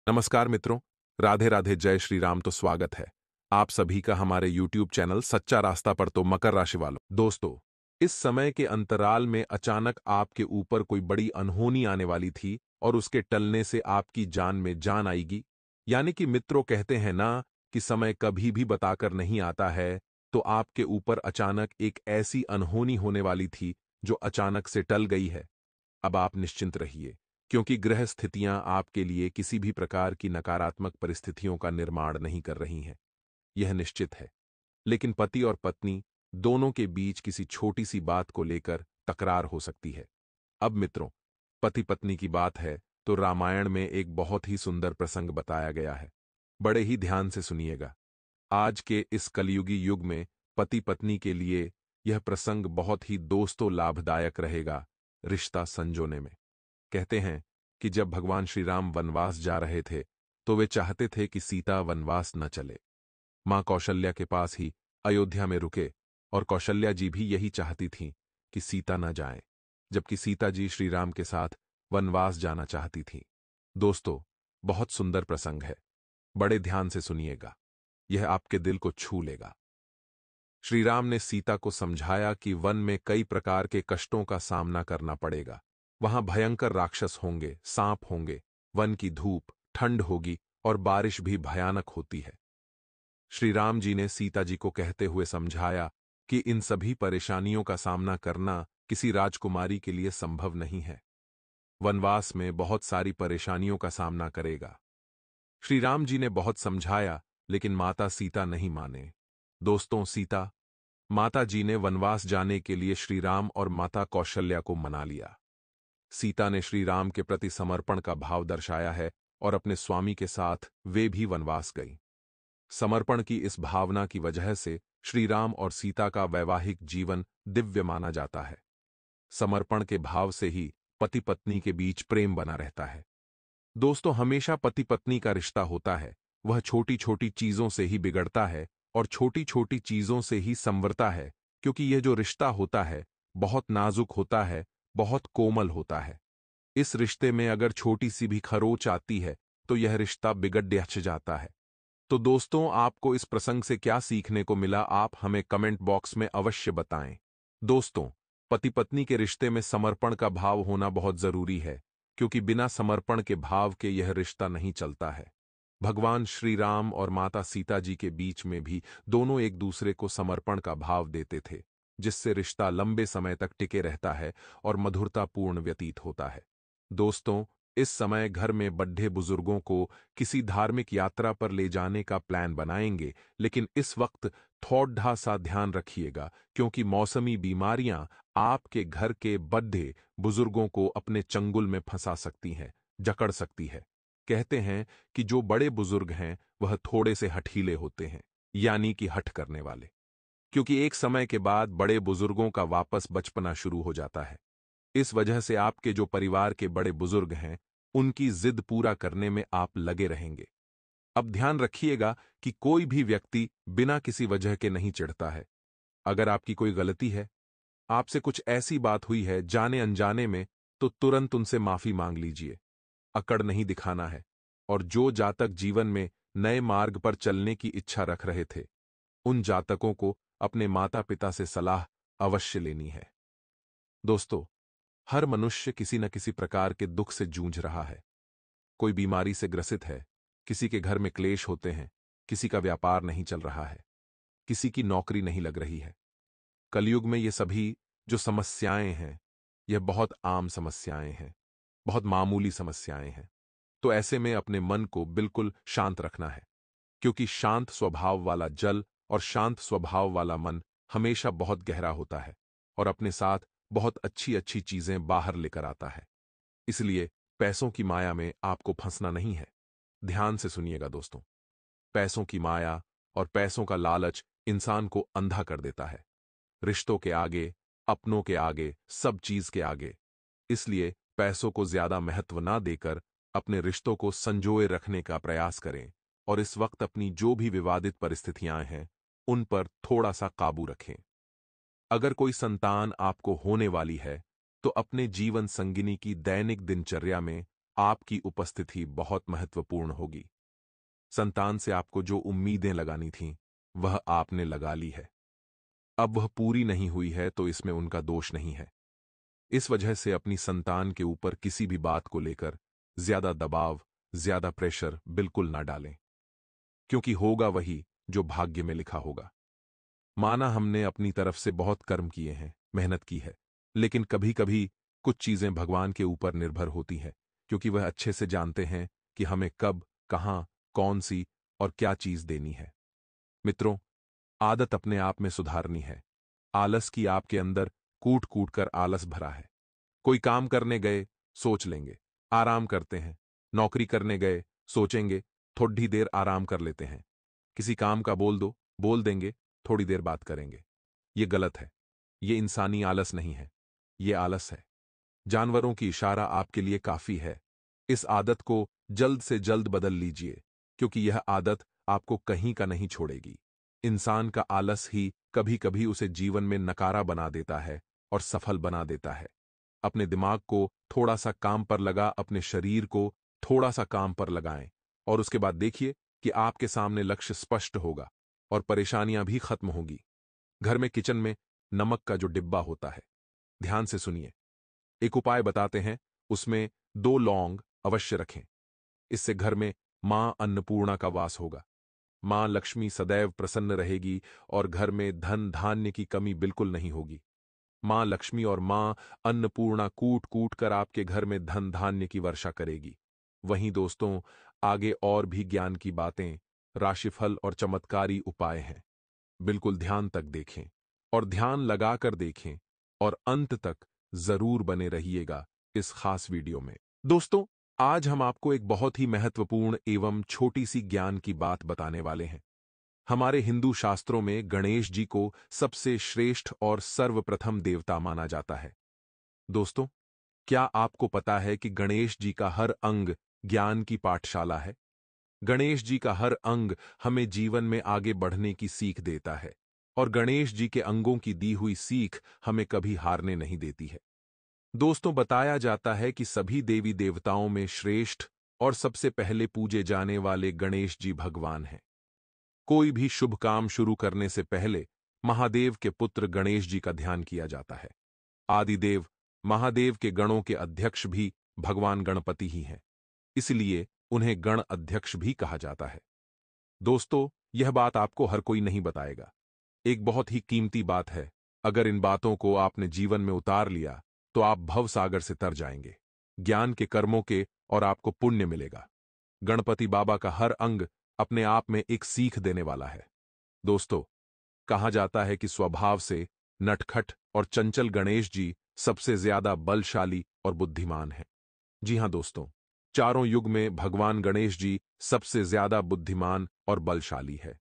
नमस्कार मित्रों, राधे राधे, जय श्री राम। तो स्वागत है आप सभी का हमारे YouTube चैनल सच्चा रास्ता पर। तो मकर राशि वालों, दोस्तों, इस समय के अंतराल में अचानक आपके ऊपर कोई बड़ी अनहोनी आने वाली थी और उसके टलने से आपकी जान में जान आएगी। यानी कि मित्रों, कहते हैं ना कि समय कभी भी बताकर नहीं आता है। तो आपके ऊपर अचानक एक ऐसी अनहोनी होने वाली थी जो अचानक से टल गई है। अब आप निश्चिंत रहिए, क्योंकि ग्रह स्थितियां आपके लिए किसी भी प्रकार की नकारात्मक परिस्थितियों का निर्माण नहीं कर रही हैं। यह निश्चित है। लेकिन पति और पत्नी दोनों के बीच किसी छोटी सी बात को लेकर तकरार हो सकती है। अब मित्रों, पति पत्नी की बात है तो रामायण में एक बहुत ही सुंदर प्रसंग बताया गया है। बड़े ही ध्यान से सुनिएगा। आज के इस कलयुगी युग में पति पत्नी के लिए यह प्रसंग बहुत ही दोस्तों लाभदायक रहेगा रिश्ता संजोने में। कहते हैं कि जब भगवान श्री राम वनवास जा रहे थे तो वे चाहते थे कि सीता वनवास न चले, मां कौशल्या के पास ही अयोध्या में रुके, और कौशल्या जी भी यही चाहती थीं कि सीता न जाए, जबकि सीता जी श्री राम के साथ वनवास जाना चाहती थीं। दोस्तों, बहुत सुंदर प्रसंग है, बड़े ध्यान से सुनिएगा, यह आपके दिल को छू लेगा। श्री राम ने सीता को समझाया कि वन में कई प्रकार के कष्टों का सामना करना पड़ेगा। वहां भयंकर राक्षस होंगे, सांप होंगे, वन की धूप, ठंड होगी और बारिश भी भयानक होती है। श्री राम जी ने सीता जी को कहते हुए समझाया कि इन सभी परेशानियों का सामना करना किसी राजकुमारी के लिए संभव नहीं है। वनवास में बहुत सारी परेशानियों का सामना करेगा। श्री राम जी ने बहुत समझाया, लेकिन माता सीता नहीं माने। दोस्तों, माता जी ने वनवास जाने के लिए श्री राम और माता कौशल्या को मना लिया। सीता ने श्री राम के प्रति समर्पण का भाव दर्शाया है और अपने स्वामी के साथ वे भी वनवास गईं। समर्पण की इस भावना की वजह से श्री राम और सीता का वैवाहिक जीवन दिव्य माना जाता है। समर्पण के भाव से ही पति पत्नी के बीच प्रेम बना रहता है। दोस्तों, हमेशा पति पत्नी का रिश्ता होता है, वह छोटी छोटी चीजों से ही बिगड़ता है और छोटी छोटी चीजों से ही संवरता है, क्योंकि यह जो रिश्ता होता है बहुत नाजुक होता है, बहुत कोमल होता है। इस रिश्ते में अगर छोटी सी भी खरोंच आती है तो यह रिश्ता बिगड़ जाता है। तो दोस्तों, आपको इस प्रसंग से क्या सीखने को मिला, आप हमें कमेंट बॉक्स में अवश्य बताएं। दोस्तों, पति पत्नी के रिश्ते में समर्पण का भाव होना बहुत जरूरी है, क्योंकि बिना समर्पण के भाव के यह रिश्ता नहीं चलता है। भगवान श्री राम और माता सीता जी के बीच में भी दोनों एक दूसरे को समर्पण का भाव देते थे, जिससे रिश्ता लंबे समय तक टिके रहता है और मधुरतापूर्ण व्यतीत होता है। दोस्तों, इस समय घर में बड्ढे बुजुर्गों को किसी धार्मिक यात्रा पर ले जाने का प्लान बनाएंगे, लेकिन इस वक्त थोड़ा सा ध्यान रखिएगा, क्योंकि मौसमी बीमारियां आपके घर के बड्ढे बुजुर्गों को अपने चंगुल में फंसा सकती हैं, जकड़ सकती है। कहते हैं कि जो बड़े बुजुर्ग हैं वह थोड़े से हठीले होते हैं, यानी कि हठ करने वाले, क्योंकि एक समय के बाद बड़े बुजुर्गों का वापस बचपना शुरू हो जाता है। इस वजह से आपके जो परिवार के बड़े बुजुर्ग हैं, उनकी जिद पूरा करने में आप लगे रहेंगे। अब ध्यान रखिएगा कि कोई भी व्यक्ति बिना किसी वजह के नहीं चिढ़ता है। अगर आपकी कोई गलती है, आपसे कुछ ऐसी बात हुई है जाने अनजाने में, तो तुरंत उनसे माफी मांग लीजिए। अकड़ नहीं दिखाना है। और जो जातक जीवन में नए मार्ग पर चलने की इच्छा रख रहे थे, उन जातकों को अपने माता पिता से सलाह अवश्य लेनी है। दोस्तों, हर मनुष्य किसी न किसी प्रकार के दुख से जूझ रहा है। कोई बीमारी से ग्रसित है, किसी के घर में क्लेश होते हैं, किसी का व्यापार नहीं चल रहा है, किसी की नौकरी नहीं लग रही है। कलयुग में ये सभी जो समस्याएं हैं, यह बहुत आम समस्याएं हैं, बहुत मामूली समस्याएं हैं। तो ऐसे में अपने मन को बिल्कुल शांत रखना है, क्योंकि शांत स्वभाव वाला जल और शांत स्वभाव वाला मन हमेशा बहुत गहरा होता है और अपने साथ बहुत अच्छी अच्छी चीजें बाहर लेकर आता है। इसलिए पैसों की माया में आपको फंसना नहीं है। ध्यान से सुनिएगा दोस्तों, पैसों की माया और पैसों का लालच इंसान को अंधा कर देता है, रिश्तों के आगे, अपनों के आगे, सब चीज के आगे। इसलिए पैसों को ज्यादा महत्व ना देकर अपने रिश्तों को संजोए रखने का प्रयास करें और इस वक्त अपनी जो भी विवादित परिस्थितियां हैं, उन पर थोड़ा सा काबू रखें। अगर कोई संतान आपको होने वाली है, तो अपने जीवन संगिनी की दैनिक दिनचर्या में आपकी उपस्थिति बहुत महत्वपूर्ण होगी। संतान से आपको जो उम्मीदें लगानी थीं, वह आपने लगा ली है। अब वह पूरी नहीं हुई है तो इसमें उनका दोष नहीं है। इस वजह से अपनी संतान के ऊपर किसी भी बात को लेकर ज्यादा दबाव, ज्यादा प्रेशर बिल्कुल ना डालें, क्योंकि होगा वही जो भाग्य में लिखा होगा। माना हमने अपनी तरफ से बहुत कर्म किए हैं, मेहनत की है, लेकिन कभी कभी कुछ चीजें भगवान के ऊपर निर्भर होती हैं, क्योंकि वह अच्छे से जानते हैं कि हमें कब, कहां, कौन सी और क्या चीज देनी है। मित्रों, आदत अपने आप में सुधारनी है। आलस की आपके अंदर कूट कूट कर आलस भरा है। कोई काम करने गए, सोच लेंगे, आराम करते हैं। नौकरी करने गए, सोचेंगे, थोड़ी देर आराम कर लेते हैं। किसी काम का बोल दो, बोल देंगे, थोड़ी देर बात करेंगे। ये गलत है। ये इंसानी आलस नहीं है, ये आलस है। जानवरों की इशारा आपके लिए काफी है। इस आदत को जल्द से जल्द बदल लीजिए, क्योंकि यह आदत आपको कहीं का नहीं छोड़ेगी। इंसान का आलस ही कभी कभी उसे जीवन में नकारा बना देता है और सफल बना देता है। अपने दिमाग को थोड़ा सा काम पर लगा, अपने शरीर को थोड़ा सा काम पर लगाएं, और उसके बाद देखिए कि आपके सामने लक्ष्य स्पष्ट होगा और परेशानियां भी खत्म होगी। घर में किचन में नमक का जो डिब्बा होता है, ध्यान से सुनिए। एक उपाय बताते हैं, उसमें 2 लौंग अवश्य रखें। इससे घर में मां अन्नपूर्णा का वास होगा। मां लक्ष्मी सदैव प्रसन्न रहेगी और घर में धन धान्य की कमी बिल्कुल नहीं होगी। मां लक्ष्मी और मां अन्नपूर्णा कूट कूट कर आपके घर में धन धान्य की वर्षा करेगी। वहीं दोस्तों, आगे और भी ज्ञान की बातें, राशिफल और चमत्कारी उपाय हैं। बिल्कुल ध्यान तक देखें और ध्यान लगाकर देखें और अंत तक जरूर बने रहिएगा इस खास वीडियो में। दोस्तों, आज हम आपको एक बहुत ही महत्वपूर्ण एवं छोटी सी ज्ञान की बात बताने वाले हैं। हमारे हिंदू शास्त्रों में गणेश जी को सबसे श्रेष्ठ और सर्वप्रथम देवता माना जाता है। दोस्तों, क्या आपको पता है कि गणेश जी का हर अंग ज्ञान की पाठशाला है? गणेश जी का हर अंग हमें जीवन में आगे बढ़ने की सीख देता है, और गणेश जी के अंगों की दी हुई सीख हमें कभी हारने नहीं देती है। दोस्तों, बताया जाता है कि सभी देवी देवताओं में श्रेष्ठ और सबसे पहले पूजे जाने वाले गणेश जी भगवान हैं। कोई भी शुभ काम शुरू करने से पहले महादेव के पुत्र गणेश जी का ध्यान किया जाता है। आदिदेव महादेव के गणों के अध्यक्ष भी भगवान गणपति ही हैं, इसलिए उन्हें गण अध्यक्ष भी कहा जाता है। दोस्तों, यह बात आपको हर कोई नहीं बताएगा। एक बहुत ही कीमती बात है। अगर इन बातों को आपने जीवन में उतार लिया तो आप भवसागर से तर जाएंगे, ज्ञान के कर्मों के, और आपको पुण्य मिलेगा। गणपति बाबा का हर अंग अपने आप में एक सीख देने वाला है। दोस्तों, कहा जाता है कि स्वभाव से नटखट और चंचल गणेश जी सबसे ज्यादा बलशाली और बुद्धिमान हैं। जी हां दोस्तों, चारों युग में भगवान गणेश जी सबसे ज्यादा बुद्धिमान और बलशाली है।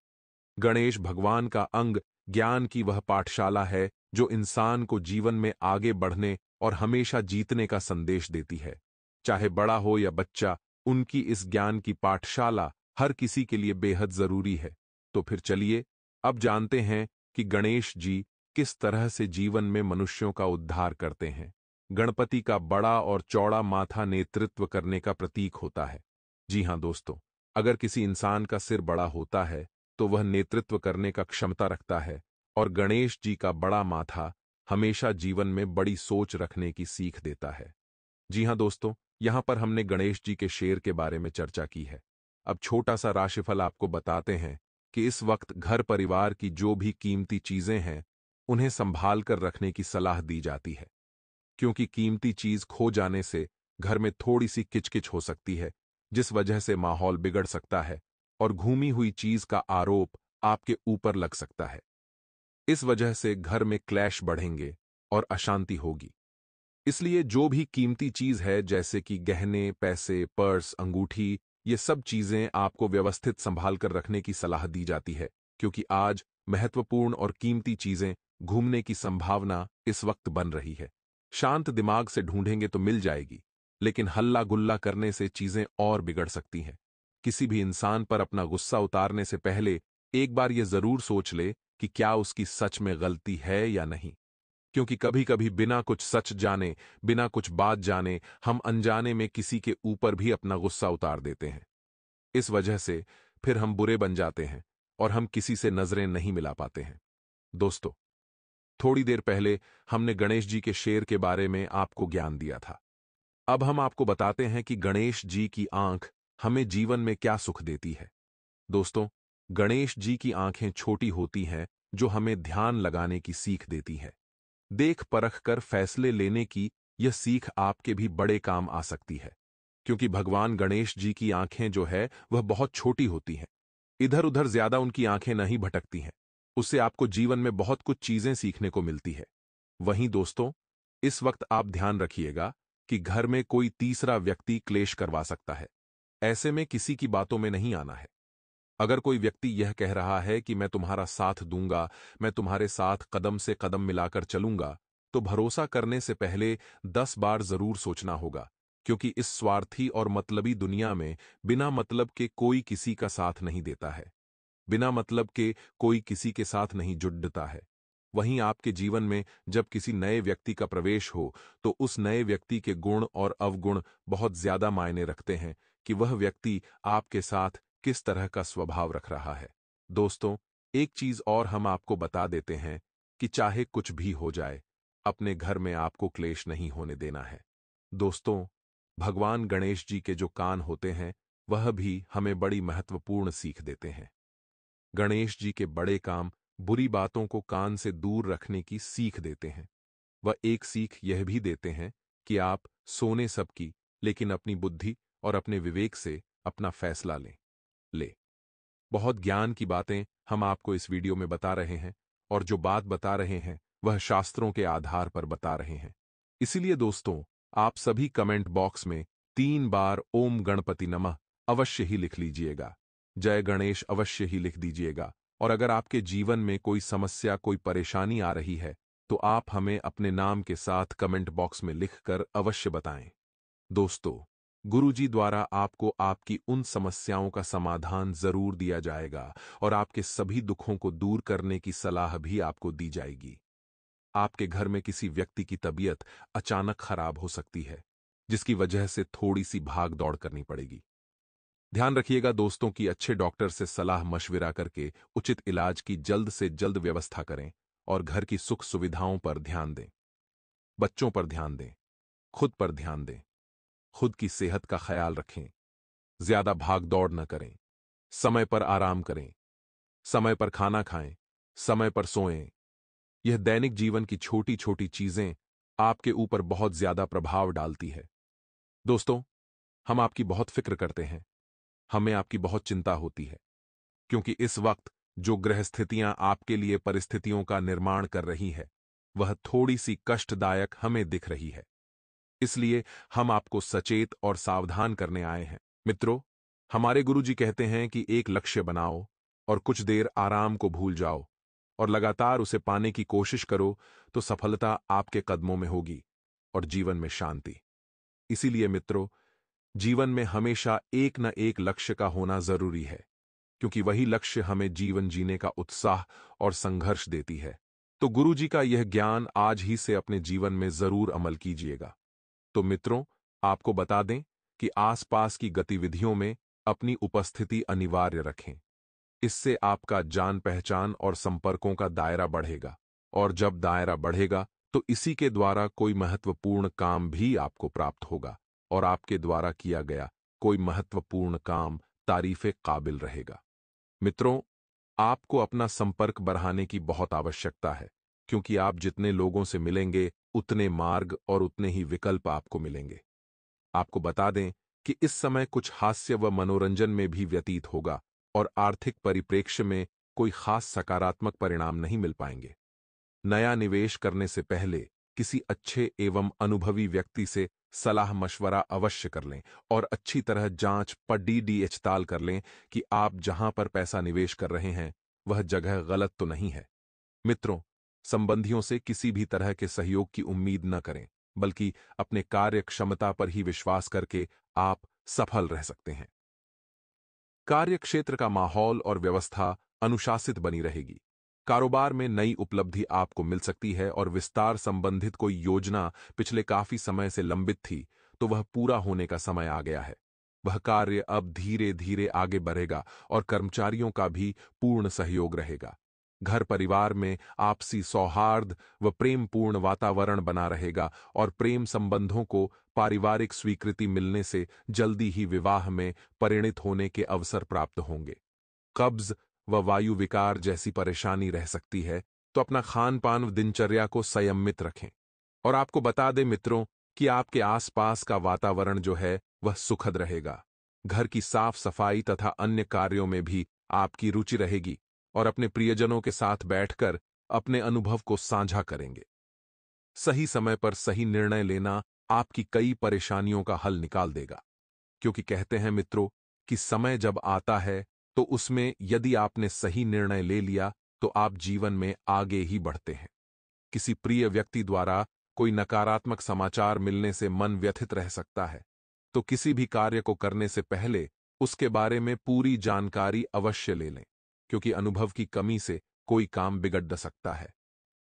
गणेश भगवान का अंग ज्ञान की वह पाठशाला है जो इंसान को जीवन में आगे बढ़ने और हमेशा जीतने का संदेश देती है। चाहे बड़ा हो या बच्चा, उनकी इस ज्ञान की पाठशाला हर किसी के लिए बेहद जरूरी है। तो फिर चलिए अब जानते हैं कि गणेश जी किस तरह से जीवन में मनुष्यों का उद्धार करते हैं। गणपति का बड़ा और चौड़ा माथा नेतृत्व करने का प्रतीक होता है। जी हां दोस्तों, अगर किसी इंसान का सिर बड़ा होता है तो वह नेतृत्व करने का क्षमता रखता है, और गणेश जी का बड़ा माथा हमेशा जीवन में बड़ी सोच रखने की सीख देता है। जी हां दोस्तों, यहां पर हमने गणेश जी के शेर के बारे में चर्चा की है। अब छोटा सा राशिफल आपको बताते हैं कि इस वक्त घर परिवार की जो भी कीमती चीजें हैं, उन्हें संभाल कर रखने की सलाह दी जाती है, क्योंकि कीमती चीज खो जाने से घर में थोड़ी सी किचकिच हो सकती है, जिस वजह से माहौल बिगड़ सकता है और घूमी हुई चीज का आरोप आपके ऊपर लग सकता है। इस वजह से घर में क्लैश बढ़ेंगे और अशांति होगी। इसलिए जो भी कीमती चीज है, जैसे कि गहने, पैसे, पर्स, अंगूठी, ये सब चीजें आपको व्यवस्थित संभाल कर रखने की सलाह दी जाती है, क्योंकि आज महत्वपूर्ण और कीमती चीजें घूमने की संभावना इस वक्त बन रही है। शांत दिमाग से ढूंढेंगे तो मिल जाएगी, लेकिन हल्ला गुल्ला करने से चीजें और बिगड़ सकती हैं। किसी भी इंसान पर अपना गुस्सा उतारने से पहले एक बार यह जरूर सोच ले कि क्या उसकी सच में गलती है या नहीं। क्योंकि कभी कभी बिना कुछ सच जाने, बिना कुछ बात जाने, हम अनजाने में किसी के ऊपर भी अपना गुस्सा उतार देते हैं। इस वजह से फिर हम बुरे बन जाते हैं और हम किसी से नजरें नहीं मिला पाते हैं। दोस्तों, थोड़ी देर पहले हमने गणेश जी के शेर के बारे में आपको ज्ञान दिया था। अब हम आपको बताते हैं कि गणेश जी की आंख हमें जीवन में क्या सुख देती है। दोस्तों, गणेश जी की आंखें छोटी होती हैं, जो हमें ध्यान लगाने की सीख देती है। देख परख कर फैसले लेने की यह सीख आपके भी बड़े काम आ सकती है, क्योंकि भगवान गणेश जी की आंखें जो है वह बहुत छोटी होती हैं। इधर उधर ज्यादा उनकी आंखें नहीं भटकती हैं। उससे आपको जीवन में बहुत कुछ चीजें सीखने को मिलती है। वहीं दोस्तों, इस वक्त आप ध्यान रखिएगा कि घर में कोई तीसरा व्यक्ति क्लेश करवा सकता है। ऐसे में किसी की बातों में नहीं आना है। अगर कोई व्यक्ति यह कह रहा है कि मैं तुम्हारा साथ दूंगा, मैं तुम्हारे साथ कदम से कदम मिलाकर चलूंगा, तो भरोसा करने से पहले 10 बार जरूर सोचना होगा, क्योंकि इस स्वार्थी और मतलबी दुनिया में बिना मतलब के कोई किसी का साथ नहीं देता है। बिना मतलब के कोई किसी के साथ नहीं जुड़ता है। वहीं आपके जीवन में जब किसी नए व्यक्ति का प्रवेश हो, तो उस नए व्यक्ति के गुण और अवगुण बहुत ज्यादा मायने रखते हैं कि वह व्यक्ति आपके साथ किस तरह का स्वभाव रख रहा है। दोस्तों, एक चीज और हम आपको बता देते हैं कि चाहे कुछ भी हो जाए, अपने घर में आपको क्लेश नहीं होने देना है। दोस्तों, भगवान गणेश जी के जो कान होते हैं, वह भी हमें बड़ी महत्वपूर्ण सीख देते हैं। गणेश जी के बड़े काम बुरी बातों को कान से दूर रखने की सीख देते हैं। वह एक सीख यह भी देते हैं कि आप सोने सबकी, लेकिन अपनी बुद्धि और अपने विवेक से अपना फैसला ले। बहुत ज्ञान की बातें हम आपको इस वीडियो में बता रहे हैं, और जो बात बता रहे हैं वह शास्त्रों के आधार पर बता रहे हैं। इसीलिए दोस्तों, आप सभी कमेंट बॉक्स में 3 बार ओम गणपति नमः अवश्य ही लिख लीजिएगा। जय गणेश अवश्य ही लिख दीजिएगा। और अगर आपके जीवन में कोई समस्या, कोई परेशानी आ रही है, तो आप हमें अपने नाम के साथ कमेंट बॉक्स में लिखकर अवश्य बताएं। दोस्तों, गुरुजी द्वारा आपको आपकी उन समस्याओं का समाधान जरूर दिया जाएगा, और आपके सभी दुखों को दूर करने की सलाह भी आपको दी जाएगी। आपके घर में किसी व्यक्ति की तबीयत अचानक खराब हो सकती है, जिसकी वजह से थोड़ी सी भाग दौड़ करनी पड़ेगी। ध्यान रखिएगा दोस्तों कि अच्छे डॉक्टर से सलाह मशविरा करके उचित इलाज की जल्द से जल्द व्यवस्था करें, और घर की सुख सुविधाओं पर ध्यान दें। बच्चों पर ध्यान दें, खुद पर ध्यान दें, खुद की सेहत का ख्याल रखें, ज्यादा भाग दौड़ न करें, समय पर आराम करें, समय पर खाना खाएं, समय पर सोएं। यह दैनिक जीवन की छोटी छोटी चीजें आपके ऊपर बहुत ज्यादा प्रभाव डालती है। दोस्तों, हम आपकी बहुत फिक्र करते हैं, हमें आपकी बहुत चिंता होती है, क्योंकि इस वक्त जो ग्रह स्थितियां आपके लिए परिस्थितियों का निर्माण कर रही है, वह थोड़ी सी कष्टदायक हमें दिख रही है। इसलिए हम आपको सचेत और सावधान करने आए हैं। मित्रों, हमारे गुरुजी कहते हैं कि एक लक्ष्य बनाओ और कुछ देर आराम को भूल जाओ, और लगातार उसे पाने की कोशिश करो, तो सफलता आपके कदमों में होगी और जीवन में शांति। इसीलिए मित्रों, जीवन में हमेशा एक न एक लक्ष्य का होना जरूरी है, क्योंकि वही लक्ष्य हमें जीवन जीने का उत्साह और संघर्ष देती है। तो गुरुजी का यह ज्ञान आज ही से अपने जीवन में जरूर अमल कीजिएगा। तो मित्रों, आपको बता दें कि आसपास की गतिविधियों में अपनी उपस्थिति अनिवार्य रखें। इससे आपका जान पहचान और संपर्कों का दायरा बढ़ेगा, और जब दायरा बढ़ेगा तो इसी के द्वारा कोई महत्वपूर्ण काम भी आपको प्राप्त होगा, और आपके द्वारा किया गया कोई महत्वपूर्ण काम तारीफे काबिल रहेगा। मित्रों, आपको अपना संपर्क बढ़ाने की बहुत आवश्यकता है, क्योंकि आप जितने लोगों से मिलेंगे, उतने मार्ग और उतने ही विकल्प आपको मिलेंगे। आपको बता दें कि इस समय कुछ हास्य व मनोरंजन में भी व्यतीत होगा, और आर्थिक परिप्रेक्ष्य में कोई खास सकारात्मक परिणाम नहीं मिल पाएंगे। नया निवेश करने से पहले किसी अच्छे एवं अनुभवी व्यक्ति से सलाह मशवरा अवश्य कर लें, और अच्छी तरह जांच पड़ताल कर लें कि आप जहां पर पैसा निवेश कर रहे हैं वह जगह गलत तो नहीं है। मित्रों, संबंधियों से किसी भी तरह के सहयोग की उम्मीद न करें, बल्कि अपने कार्य क्षमता पर ही विश्वास करके आप सफल रह सकते हैं। कार्यक्षेत्र का माहौल और व्यवस्था अनुशासित बनी रहेगी। कारोबार में नई उपलब्धि आपको मिल सकती है और विस्तार संबंधित कोई योजना पिछले काफी समय से लंबित थी, तो वह पूरा होने का समय आ गया है। वह कार्य अब धीरे धीरे आगे बढ़ेगा और कर्मचारियों का भी पूर्ण सहयोग रहेगा। घर परिवार में आपसी सौहार्द व प्रेमपूर्ण वातावरण बना रहेगा और प्रेम संबंधों को पारिवारिक स्वीकृति मिलने से जल्दी ही विवाह में परिणित होने के अवसर प्राप्त होंगे। कब्ज व वायु विकार जैसी परेशानी रह सकती है, तो अपना खान पान व दिनचर्या को संयमित रखें। और आपको बता दें मित्रों कि आपके आसपास का वातावरण जो है वह सुखद रहेगा। घर की साफ सफाई तथा अन्य कार्यों में भी आपकी रुचि रहेगी और अपने प्रियजनों के साथ बैठकर अपने अनुभव को साझा करेंगे। सही समय पर सही निर्णय लेना आपकी कई परेशानियों का हल निकाल देगा, क्योंकि कहते हैं मित्रों कि समय जब आता है तो उसमें यदि आपने सही निर्णय ले लिया तो आप जीवन में आगे ही बढ़ते हैं। किसी प्रिय व्यक्ति द्वारा कोई नकारात्मक समाचार मिलने से मन व्यथित रह सकता है, तो किसी भी कार्य को करने से पहले उसके बारे में पूरी जानकारी अवश्य ले लें, क्योंकि अनुभव की कमी से कोई काम बिगड़ सकता है।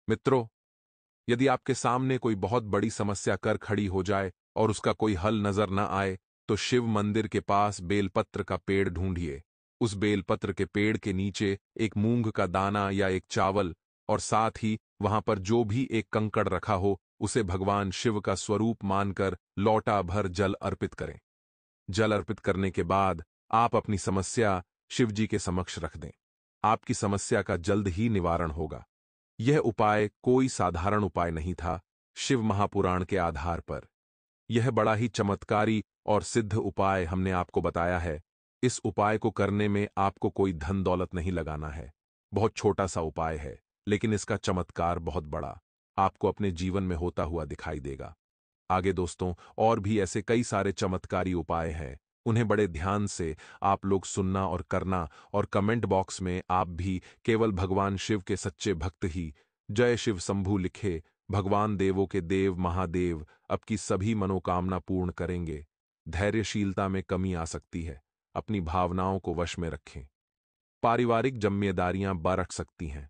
मित्रों, यदि आपके सामने कोई बहुत बड़ी समस्या कर खड़ी हो जाए और उसका कोई हल नजर न आए, तो शिव मंदिर के पास बेलपत्र का पेड़ ढूंढिए। उस बेलपत्र के पेड़ के नीचे एक मूंग का दाना या एक चावल और साथ ही वहां पर जो भी एक कंकड़ रखा हो, उसे भगवान शिव का स्वरूप मानकर लौटा भर जल अर्पित करें। जल अर्पित करने के बाद आप अपनी समस्या शिव जी के समक्ष रख दें। आपकी समस्या का जल्द ही निवारण होगा। यह उपाय कोई साधारण उपाय नहीं था। शिव महापुराण के आधार पर यह बड़ा ही चमत्कारी और सिद्ध उपाय हमने आपको बताया है। इस उपाय को करने में आपको कोई धन दौलत नहीं लगाना है। बहुत छोटा सा उपाय है, लेकिन इसका चमत्कार बहुत बड़ा आपको अपने जीवन में होता हुआ दिखाई देगा। आगे दोस्तों और भी ऐसे कई सारे चमत्कारी उपाय हैं, उन्हें बड़े ध्यान से आप लोग सुनना और करना, और कमेंट बॉक्स में आप भी केवल भगवान शिव के सच्चे भक्त ही जय शिव शंभू लिखे भगवान देवों के देव महादेव आपकी सभी मनोकामना पूर्ण करेंगे। धैर्यशीलता में कमी आ सकती है, अपनी भावनाओं को वश में रखें। पारिवारिक जिम्मेदारियां बरक सकती हैं।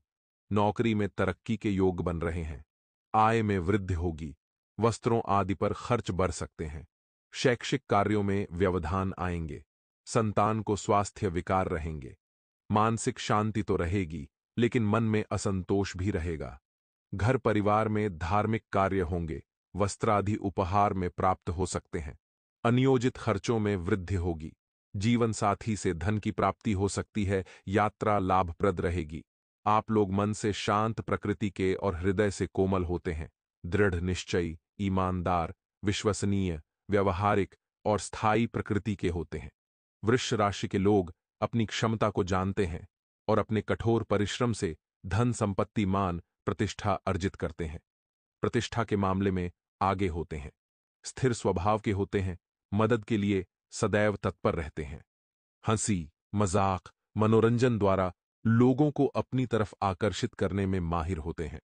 नौकरी में तरक्की के योग बन रहे हैं। आय में वृद्धि होगी। वस्त्रों आदि पर खर्च बढ़ सकते हैं। शैक्षिक कार्यों में व्यवधान आएंगे। संतान को स्वास्थ्य विकार रहेंगे। मानसिक शांति तो रहेगी, लेकिन मन में असंतोष भी रहेगा। घर परिवार में धार्मिक कार्य होंगे। वस्त्रादि उपहार में प्राप्त हो सकते हैं। अनियोजित खर्चों में वृद्धि होगी। जीवन साथी से धन की प्राप्ति हो सकती है। यात्रा लाभप्रद रहेगी। आप लोग मन से शांत प्रकृति के और हृदय से कोमल होते हैं। दृढ़ निश्चयी, ईमानदार, विश्वसनीय, व्यवहारिक और स्थायी प्रकृति के होते हैं। वृष राशि के लोग अपनी क्षमता को जानते हैं और अपने कठोर परिश्रम से धन संपत्ति मान प्रतिष्ठा अर्जित करते हैं। प्रतिष्ठा के मामले में आगे होते हैं। स्थिर स्वभाव के होते हैं। मदद के लिए सदैव तत्पर रहते हैं। हंसी, मजाक, मनोरंजन द्वारा लोगों को अपनी तरफ आकर्षित करने में माहिर होते हैं।